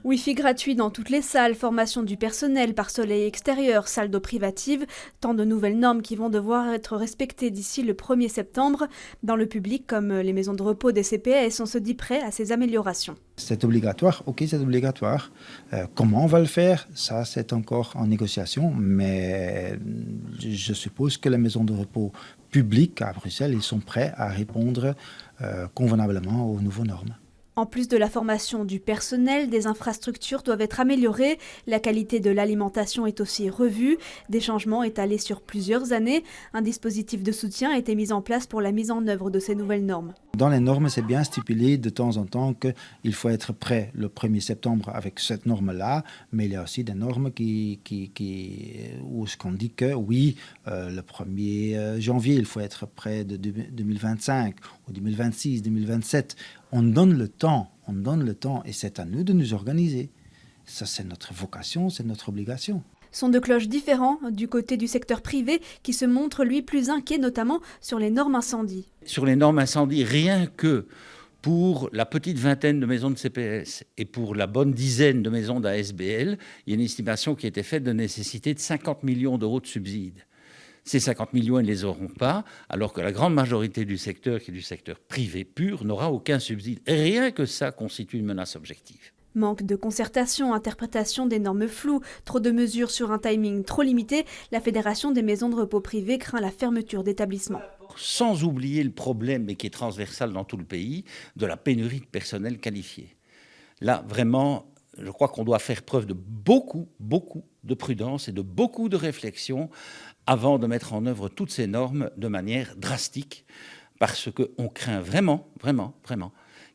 Wi-Fi gratuit dans toutes les salles, formation du personnel par soleil extérieur, salle d'eau privative, tant de nouvelles normes qui vont devoir être respectées d'ici le 1er septembre. Dans le public, comme les maisons de repos des CPS, on se dit prêt à ces améliorations. C'est obligatoire, ok, c'est obligatoire. Comment on va le faire? Ça, c'est encore en négociation, mais je suppose que les maisons de repos publiques à Bruxelles, ils sont prêts à répondre convenablement aux nouvelles normes. En plus de la formation du personnel, des infrastructures doivent être améliorées. La qualité de l'alimentation est aussi revue. Des changements étalés sur plusieurs années. Un dispositif de soutien a été mis en place pour la mise en œuvre de ces nouvelles normes. Dans les normes, c'est bien stipulé de temps en temps qu'il faut être prêt le 1er septembre avec cette norme-là, mais il y a aussi des normes où on dit que oui, le 1er janvier, il faut être prêt de 2025 ou 2026, 2027. On donne le temps, et c'est à nous de nous organiser. Ça, c'est notre vocation, c'est notre obligation. Son de cloches différents du côté du secteur privé qui se montre, lui, plus inquiet, notamment sur les normes incendie. Sur les normes incendie, rien que pour la petite vingtaine de maisons de CPS et pour la bonne dizaine de maisons d'ASBL, il y a une estimation qui a été faite de nécessité de 50 millions d'euros de subsides. Ces 50 millions, ils ne les auront pas, alors que la grande majorité du secteur, qui est du secteur privé pur, n'aura aucun subside. Et rien que ça constitue une menace objective. Manque de concertation, interprétation des normes floues, trop de mesures sur un timing trop limité, la Fédération des maisons de repos privées craint la fermeture d'établissements. Sans oublier le problème, mais qui est transversal dans tout le pays, de la pénurie de personnel qualifié. Là, vraiment, je crois qu'on doit faire preuve de beaucoup de prudence et de beaucoup de réflexion avant de mettre en œuvre toutes ces normes de manière drastique, parce qu'on craint vraiment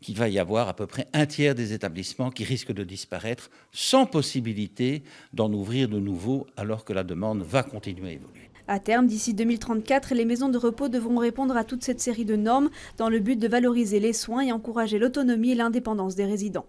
qu'il va y avoir à peu près un tiers des établissements qui risquent de disparaître sans possibilité d'en ouvrir de nouveaux alors que la demande va continuer à évoluer. À terme, d'ici 2034, les maisons de repos devront répondre à toute cette série de normes dans le but de valoriser les soins et encourager l'autonomie et l'indépendance des résidents.